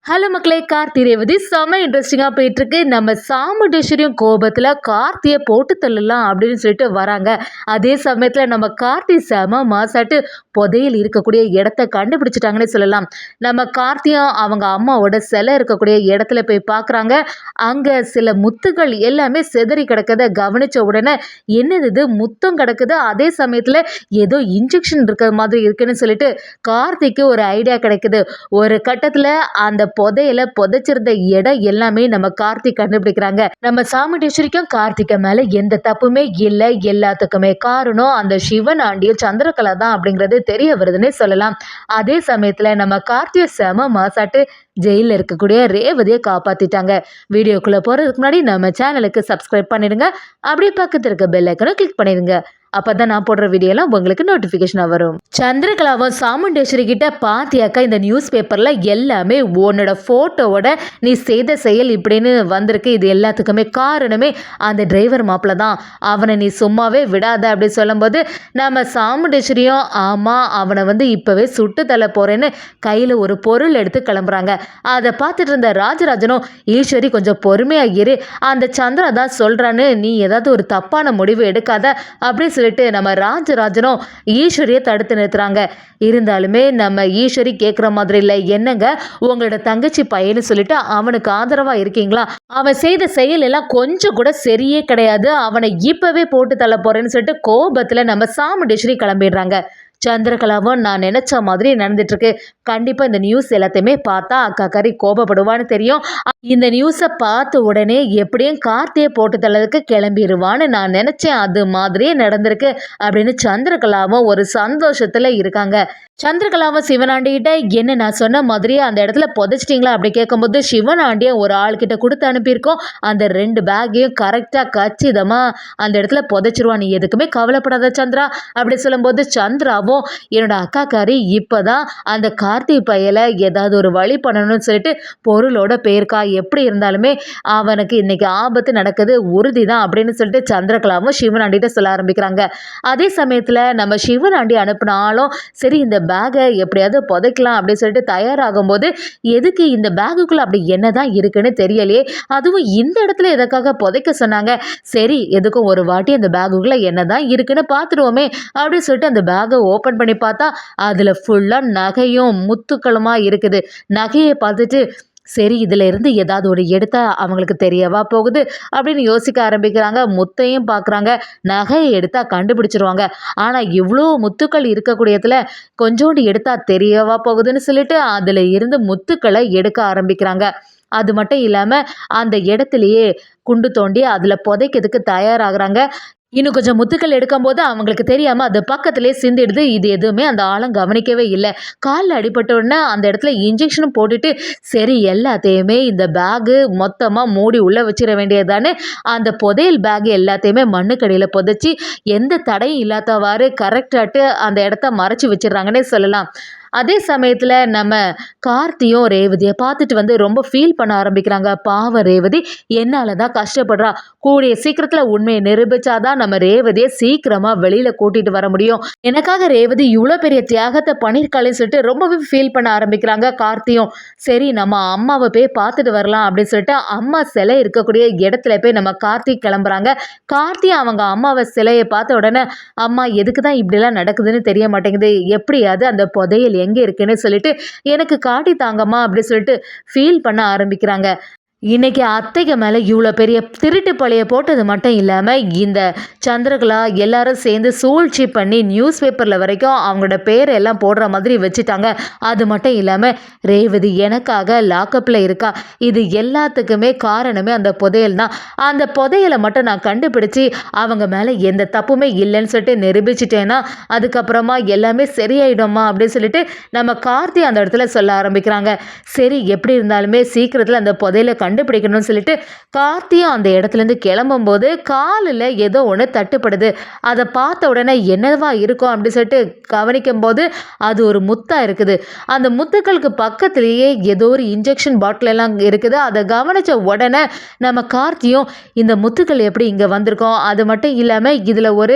Hello மக்களே, கார்த்தி ரேவதி செம்ம இன்ட்ரெஸ்டிங்காக போயிட்டுருக்கு. நம்ம சாமுண்டேஸ்வரியும் கோபத்தில் கார்த்தியை போட்டு தள்ளலாம் அப்படின்னு சொல்லிட்டு வராங்க. அதே சமயத்தில் நம்ம கார்த்தி செம மாசாட்டு புதையல் இருக்கக்கூடிய இடத்த கண்டுபிடிச்சிட்டாங்கன்னே சொல்லலாம். நம்ம கார்த்தியும் அவங்க அம்மாவோட சிலை இருக்கக்கூடிய இடத்துல போய் பார்க்குறாங்க. அங்கே சில முத்துகள் எல்லாமே செதறி கிடக்கதை கவனித்த உடனே என்னது இது முத்தம் கிடக்குது, அதே சமயத்தில் ஏதோ இன்ஜெக்ஷன் இருக்கிற மாதிரி இருக்குன்னு சொல்லிட்டு கார்த்திக்கு ஒரு ஐடியா கிடைக்குது. ஒரு கட்டத்தில் அந்த புதையல புதைச்சிருந்த இடம் எல்லாமே நம்ம கார்த்திக் கண்டுபிடிக்கிறாங்க. நம்ம சாமுண்டேஸ்வரிக்கும் கார்த்திகை மேல எந்த தப்புமே இல்லை, எல்லாத்துக்குமே காரணம் அந்த சிவன் ஆண்டிய சந்திரகலா தான் அப்படிங்கிறது தெரிய வருதுன்னே சொல்லலாம். அதே சமயத்துல நம்ம கார்த்திய செம மாசாட்டு ஜெயிலில் இருக்கக்கூடிய ரேவதியை காப்பாத்திட்டாங்க. வீடியோக்குள்ள போறதுக்கு முன்னாடி நம்ம சேனலுக்கு சப்ஸ்கிரைப் பண்ணிடுங்க. அப்படியே பக்கத்துல இருக்க பெல் ஐக்கனை கிளிக் பண்ணிடுங்க. அப்பதான் நான் போடுற வீடியோலாம் உங்களுக்கு நோட்டிபிகேஷனா வரும். சந்திரகலாவும் சாமுண்டேஸ்வரி கிட்ட பாத்தியாக்கா இந்த நியூஸ் பேப்பர்ல எல்லாமே உன்னோட போட்டோவோட நீ செய்த செயல் இப்படின்னு வந்திருக்கு, இது எல்லாத்துக்குமே காரணமே அந்த டிரைவர் மாப்பிள்ள தான், அவனை நீ சும்மாவே விடாத அப்படின்னு சொல்லும்போது நம்ம சாமுண்டேஸ்வரியும் ஆமா அவனை இப்பவே சுட்டு தள்ள போறேன்னு கையில ஒரு பொருள் எடுத்து கிளம்புறாங்க. அதை பார்த்துட்டு இருந்த ராஜராஜனும் ஈஸ்வரி கொஞ்சம் பொறுமையா இரு, அந்த சந்திரா தான் சொல்றான்னு நீ ஏதாவது ஒரு தப்பான முடிவு எடுக்காத அப்படின்னு சொல்லிட்டு நம்ம ராஜராஜனும் ஈஸ்வரியை தடுத்து நிறுத்துறாங்க. இருந்தாலுமே நம்ம ஈஸ்வரி கேட்குற மாதிரி இல்லை, என்னங்க உங்களோட தங்கச்சி பையன்னு சொல்லிட்டு அவனுக்கு ஆதரவா இருக்கீங்களா, அவன் செய்த செயல் எல்லாம் கொஞ்சம் கூட சரியே கிடையாது, அவனை இப்பவே போட்டு தள்ள போறேன்னு சொல்லிட்டு கோபத்துல நம்ம சாமுண்டேஸ்வரி கிளம்பிடுறாங்க. சந்திரகலாவும் நான் நினைச்ச மாதிரி நடந்துட்டு இருக்கு, கண்டிப்பா இந்த நியூஸ் எல்லாத்தையுமே பார்த்தா அக்கா கறி கோபப்படுவான்னு தெரியும், இந்த நியூஸை பார்த்த உடனே எப்படியும் கார்த்தியை போட்டு தள்ளதுக்கு கிளம்பிடுவான்னு நான் நினைச்சேன், அது மாதிரியே நடந்திருக்கு அப்படின்னு சந்திரகலாவும் ஒரு சந்தோஷத்துல இருக்காங்க. சந்திரகலாவும் சிவனாண்டிகிட்ட என்ன நான் சொன்ன மாதிரியே அந்த இடத்துல புதைச்சிட்டிங்களா அப்படி கேட்கும்போது சிவனாண்டியை ஒரு ஆள்கிட்ட கொடுத்து அனுப்பியிருக்கோம், அந்த 2 பேக்கையும் கரெக்டாக கச்சிதமாக அந்த இடத்துல புதைச்சிருவான், நீ எதுக்குமே கவலைப்படாத சந்திரா அப்படி சொல்லும்போது சந்திராவும் என்னோட அக்காக்காரி இப்போ தான் அந்த கார்த்தி பையலை ஏதாவது ஒரு வழி பண்ணணும்னு சொல்லிட்டு பொருளோட பேருக்கா, எப்படி இருந்தாலுமே அவனுக்கு இன்னைக்கு ஆபத்து நடக்குது உறுதி தான் அப்படின்னு சொல்லிட்டு சந்திரகலாவும் சிவனாண்டிகிட்ட சொல்ல ஆரம்பிக்கிறாங்க. அதே சமயத்தில் நம்ம சிவனாண்டி அனுப்பினாலும் சரி இந்த பேக்கை எப்படியாவது புதைக்கலாம் அப்படின்னு சொல்லிட்டு தயாராகும் போது எதுக்கு இந்த பேக்குக்குள்ள அப்படி என்னதான் இருக்குன்னு தெரியலையே, அதுவும் இந்த இடத்துல எதுக்காக புதைக்க சொன்னாங்க, சரி எதுக்கும் ஒரு வாட்டி அந்த பேக்குக்குள்ள என்னதான் இருக்குன்னு பார்த்துடுவோமே அப்படின்னு சொல்லிட்டு அந்த பேக்கை ஓப்பன் பண்ணி பார்த்தா அதுல ஃபுல்லா நகையும் முத்துக்களுமா இருக்குது. நகையை பார்த்துட்டு சரி இதில் இருந்து ஏதாவது ஒரு எடுத்தா அவங்களுக்கு தெரியவா போகுது அப்படின்னு யோசிக்க ஆரம்பிக்கிறாங்க. முத்தையும் பார்க்குறாங்க, நகையை எடுத்தா கண்டுபிடிச்சிருவாங்க, ஆனால் இவ்வளோ முத்துக்கள் இருக்கக்கூடியதுல கொஞ்சோண்டு எடுத்தா தெரியவா போகுதுன்னு சொல்லிட்டு அதில் இருந்து முத்துக்களை எடுக்க ஆரம்பிக்கிறாங்க. அது மட்டும் இல்லாமல் அந்த இடத்துலையே குண்டு தோண்டி அதில் புதைக்கிறதுக்கு தயாராகிறாங்க. இன்னும் கொஞ்சம் முத்துக்கள் எடுக்கும்போது அவங்களுக்கு தெரியாமல் அது பக்கத்துலேயே சிந்திடுது. இது எதுவுமே அந்த ஆளும் கவனிக்கவே இல்லை. காலில் அடிபட்ட உடனே அந்த இடத்துல இன்ஜெக்ஷனும் போட்டுட்டு சரி எல்லாத்தையுமே இந்த பேகு மொத்தமாக மூடி உள்ளே வச்சிட வேண்டியதானே அந்த புதையல் பேக் எல்லாத்தையுமே மண்ணுக்கடியில் புதைச்சி எந்த தடையும் இல்லாதவாறு கரெக்டாட்டு அந்த இடத்த மறைச்சி வச்சிடுறாங்கன்னே சொல்லலாம். அதே சமயத்தில் நம்ம கார்த்தியும் ரேவதியை பார்த்துட்டு ரொம்ப ஃபீல் பண்ண ஆரம்பிக்கிறாங்க. பாவ ரேவதி என்னால் தான் கஷ்டப்படுறா, கூடிய சீக்கிரத்தில் உண்மையை நிரூபித்தாதான் நம்ம ரேவதியை சீக்கிரமாக வெளியில் கூட்டிகிட்டு வர முடியும், எனக்காக ரேவதி இவ்வளோ பெரிய தியாகத்தை பண்ணியிருக்காளேன்னு சொல்லிட்டு ரொம்பவே ஃபீல் பண்ண ஆரம்பிக்கிறாங்க. கார்த்தியும் சரி நம்ம அம்மாவை போய் பார்த்துட்டு வரலாம் அப்படின்னு சொல்லிட்டு அம்மா சிலை இருக்கக்கூடிய இடத்துல போய் நம்ம கார்த்திக் கிளம்புறாங்க. கார்த்தி அவங்க அம்மாவை சிலையை பார்த்த உடனே அம்மா எதுக்கு தான் இப்படிலாம் நடக்குதுன்னு தெரிய மாட்டேங்குது, எப்படியாவது அந்த புதையல் எங்கே இருக்குன்னு சொல்லிட்டு எனக்கு காட்டி தாங்கம்மா அப்படி சொல்லிட்டு ஃபீல் பண்ண ஆரம்பிக்கிறாங்க. இன்னைக்கு அத்தைக்கு மேலே இவ்வளோ பெரிய திருட்டு பழைய போட்டது மட்டும் இல்லாமல் இந்த சந்திரகலா எல்லாரும் சேர்ந்து சூழ்ச்சி பண்ணி நியூஸ் பேப்பரில் வரைக்கும் அவங்களோட பேரை எல்லாம் போடுற மாதிரி வச்சுட்டாங்க. அது மட்டும் இல்லாமல் ரேவதி எனக்காக லாக்கப்பில் இருக்கா, இது எல்லாத்துக்குமே காரணமே அந்த புதையல் தான், அந்த புதையலை மட்டும் நான் கண்டுபிடிச்சி அவங்க மேலே எந்த தப்புமே இல்லைன்னு சொல்லிட்டு நிரூபிச்சிட்டேன்னா அதுக்கப்புறமா எல்லாமே சரியாயிடும்மா அப்படின்னு சொல்லிட்டு நம்ம கார்த்தி அந்த இடத்துல சொல்ல ஆரம்பிக்கிறாங்க. சரி எப்படி இருந்தாலுமே சீக்கிரத்தில் அந்த புதையலை கண்டுபிடிக்கணும்னு சொல்லிட்டு கார்த்தியும் அந்த இடத்துலேருந்து கிளம்பும்போது காலில் ஏதோ ஒன்று தட்டுப்படுது. அதை பார்த்த உடனே என்னவா இருக்கும் அப்படின்னு சொல்லிட்டு கவனிக்கும் போது அது ஒரு முத்தா இருக்குது. அந்த முத்துக்களுக்கு பக்கத்திலேயே ஏதோ ஒரு இன்ஜெக்ஷன் பாட்டில் எல்லாம் இருக்குது. அதை கவனிச்ச உடனே நம்ம கார்த்தியும் இந்த முத்துக்கள் எப்படி இங்கே வந்திருக்கோம், அது மட்டும் இல்லாமல் இதில் ஒரு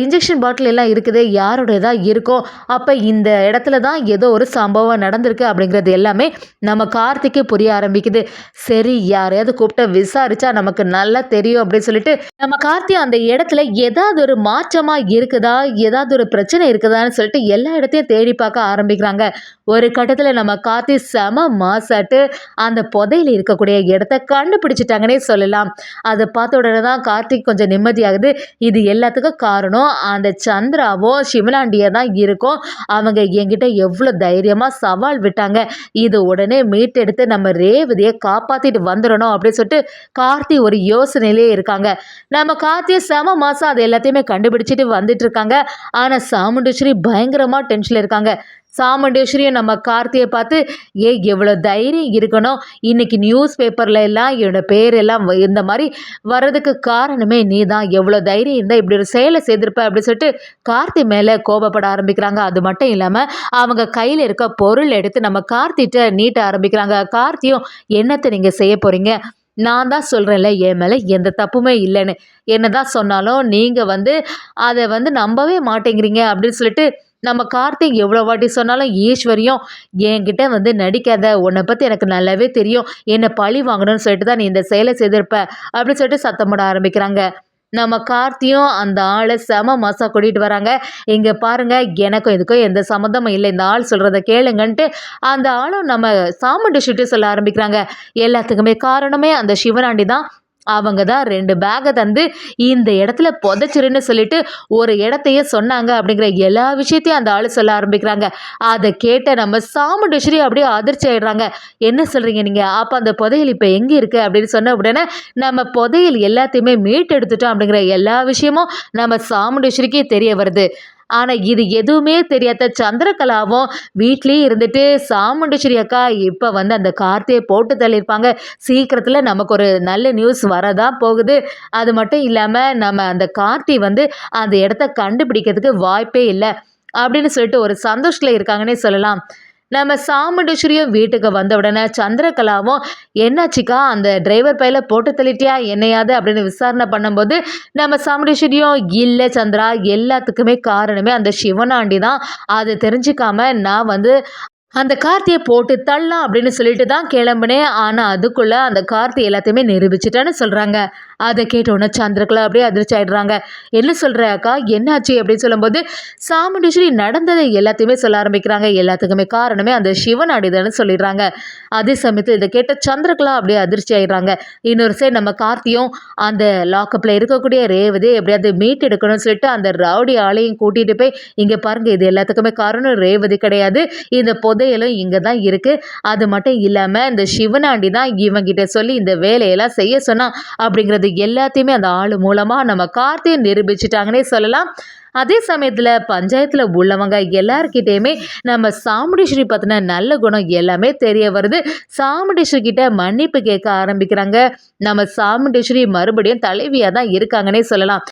இன்ஜெக்ஷன் பாட்டில் எல்லாம் இருக்குது, யாருடையதா இருக்கும், அப்போ இந்த இடத்துல தான் ஏதோ ஒரு சம்பவம் நடந்திருக்கு அப்படிங்கிறது எல்லாமே நம்ம கார்த்திக்கு புரிய ஆரம்பிக்குது. சரி, யாரையாவது கூப்பிட்டு விசாரிச்சா நமக்கு நல்லா தெரியும் அப்படின்னு சொல்லிட்டு நம்ம கார்த்தி அந்த இடத்துல ஏதாவது ஒரு மாற்றமா இருக்குதா, ஏதாவது ஒரு பிரச்சனை இருக்குதான்னு சொல்லிட்டு எல்லா இடத்தையும் தேடி பார்க்க ஆரம்பிக்கிறாங்க. ஒரு கட்டத்தில் நம்ம கார்த்தி செம மாசாட்டு அந்த புதையில இருக்கக்கூடிய இடத்த கண்டுபிடிச்சிட்டாங்கன்னே சொல்லலாம். அதை பார்த்த உடனே தான் கார்த்திக் கொஞ்சம் நிம்மதியாகுது. இது எல்லாத்துக்கும் காரணம் அந்த சந்திராவும் சிவனாண்டியா தான் இருக்கும். அவங்க என்கிட்ட எவ்வளோ தைரியமாக சவால் விட்டாங்க, இது உடனே மீட்டெடுத்து நம்ம ரேவதியை காப்பாற்றிட்டு வந்துடணும் அப்படின்னு சொல்லிட்டு கார்த்தி ஒரு யோசனையிலே இருக்காங்க. நம்ம கார்த்தியை செம மாசம் அது எல்லாத்தையுமே கண்டுபிடிச்சிட்டு வந்துட்டு இருக்காங்க. ஆனால் சாமுண்டேஸ்வரி பயங்கரமாக டென்ஷனில் இருக்காங்க. சாமுண்டேஸ்வரியும் நம்ம கார்த்தியை பார்த்து, எவ்வளோ தைரியம் இருக்கணும், இன்னைக்கு நியூஸ் பேப்பரில் எல்லாம் என்னோட பேர் எல்லாம் இந்த மாதிரி வர்றதுக்கு காரணமே நீ தான், எவ்வளோ தைரியம் இருந்தால் இப்படி ஒரு செயலை செய்திருப்ப அப்படின்னு சொல்லிட்டு கார்த்தி மேலே கோபப்பட ஆரம்பிக்கிறாங்க. அது மட்டும் இல்லாமல் அவங்க கையில் இருக்க பொருள் எடுத்து நம்ம கார்த்திகிட்ட நீட்ட ஆரம்பிக்கிறாங்க. கார்த்தியும் என்னத்தை நீங்கள் செய்ய போகிறீங்க, நான் தான் சொல்கிறேன்ல என் மேலே எந்த தப்புமே இல்லைன்னு, என்ன தான் சொன்னாலும் நீங்கள் அதை நம்பவே மாட்டேங்கிறீங்க அப்படின்னு சொல்லிட்டு நம்ம கார்த்திக் எவ்வளோ வாட்டி சொன்னாலும் ஈஸ்வரியும் என்கிட்ட நடிக்காத, உன்னை பற்றி எனக்கு நல்லாவே தெரியும், என்னை பழி வாங்கணும்னு சொல்லிட்டு தான் நீ இந்த செயலை செய்திருப்ப அப்படின்னு சொல்லிட்டு சத்தம் போட ஆரம்பிக்கிறாங்க. நம்ம கார்த்தியும் அந்த ஆளை செம மாசா கூட்டிகிட்டு வராங்க. இங்கே பாருங்க, எனக்கும் இதுக்கும் எந்த சம்மந்தமும் இல்லை, இந்த ஆள் சொல்கிறத கேளுங்கன்ட்டு அந்த ஆளும் நம்ம சாமுண்டேஸ்வரிட்ட சொல்ல ஆரம்பிக்கிறாங்க. எல்லாத்துக்குமே காரணமே அந்த சிவனாண்டி தான். அவங்க தான் 2 பேக்கை தந்து இந்த இடத்துல புதைச்சிருன்னு சொல்லிட்டு ஒரு இடத்தையே சொன்னாங்க அப்படிங்கிற எல்லா விஷயத்தையும் அந்த ஆள் சொல்ல ஆரம்பிக்கிறாங்க. அதை கேட்ட நம்ம சாமுண்டேஸ்வரி அப்படியே அதிர்ச்சி ஆயிடுறாங்க. என்ன சொல்கிறீங்க நீங்கள், அப்போ அந்த புதையல் இப்போ எங்கே இருக்குது அப்படின்னு சொன்ன உடனே நம்ம புதையல் எல்லாத்தையுமே மீட்டெடுத்துட்டோம் அப்படிங்கிற எல்லா விஷயமும் நம்ம சாமுண்டேஸ்வரிக்கே தெரிய வருது. ஆனால் இது எதுவுமே தெரியாத சந்திரகலாவும் வீட்லேயே இருந்துட்டு சாமுண்டேஸ்வரி அக்கா இப்போ அந்த கார்த்தியை போட்டு தள்ளியிருப்பாங்க, சீக்கிரத்தில் நமக்கு ஒரு நல்ல நியூஸ் வரதான் போகுது, அது மட்டும் இல்லாமல் நம்ம அந்த கார்த்தி அந்த இடத்த கண்டுபிடிக்கிறதுக்கு வாய்ப்பே இல்லை அப்படின்னு சொல்லிட்டு ஒரு சந்தோஷத்தில் இருக்காங்கன்னே சொல்லலாம். நம்ம சாமுண்டேஸ்வரியும் வீட்டுக்கு வந்த உடனே சந்திரகலாவும் என்னாச்சுக்கா, அந்த டிரைவர் பையில போட்டு தள்ளிட்டியா என்னையாது அப்படின்னு விசாரணை பண்ணும்போது நம்ம சாமுண்டேஸ்வரியும் இல்லை சந்திரா, எல்லாத்துக்குமே காரணமே அந்த சிவனாண்டி தான், அதை தெரிஞ்சுக்காம நான் அந்த கார்த்தியை போட்டு தள்ளலாம் அப்படின்னு சொல்லிட்டு தான் கிளம்புனேன், ஆனால் அதுக்குள்ளே அந்த கார்த்தி எல்லாத்தையுமே நிரூபிச்சிட்டான்னு சொல்கிறாங்க. அதை கேட்டோன்னே சந்திரகலா அப்படியே அதிர்ச்சி ஆகிடுறாங்க. என்ன சொல்கிற அக்கா, என்னாச்சு அப்படின்னு சொல்லும்போது சாமுண்டேஸ்வரி நடந்ததை எல்லாத்தையுமே சொல்ல ஆரம்பிக்கிறாங்க. எல்லாத்துக்குமே காரணமே அந்த சிவனாடிதான்னு சொல்லிடுறாங்க. அதே சமயத்தில் இதை கேட்ட சந்திரகலா அப்படியே அதிர்ச்சி ஆகிடுறாங்க. இன்னொரு சைடு நம்ம கார்த்தியும் அந்த லாக்கப்பில் இருக்கக்கூடிய ரேவதி எப்படியாவது மீட் எடுக்கணும்னு சொல்லிட்டு அந்த ரவுடி ஆளையும் கூட்டிகிட்டு போய், இங்கே பாருங்கள், இது எல்லாத்துக்குமே காரணம் ரேவதி கிடையாது, இந்த புதையலும் இங்கே தான் இருக்குது, அது மட்டும் இல்லாமல் இந்த சிவனாண்டி தான் இவங்கிட்ட சொல்லி இந்த வேலையெல்லாம் செய்ய சொன்னான் அப்படிங்கிறது எல்லாத்தையுமே அந்த ஆளு மூலமாக நம்ம கார்த்தியை நிரூபிச்சிட்டாங்கன்னே சொல்லலாம். அதே சமயத்தில் பஞ்சாயத்தில் உள்ளவங்க எல்லார்கிட்டையுமே நம்ம சாமுண்டேஸ்வரி பற்றின நல்ல குணம் எல்லாமே தெரிய வருது. சாமுண்டேஸ்வரி கிட்ட மன்னிப்பு கேட்க ஆரம்பிக்கிறாங்க. நம்ம சாமுண்டேஸ்வரி மறுபடியும் தலைவியாக தான் இருக்காங்கன்னே சொல்லலாம்.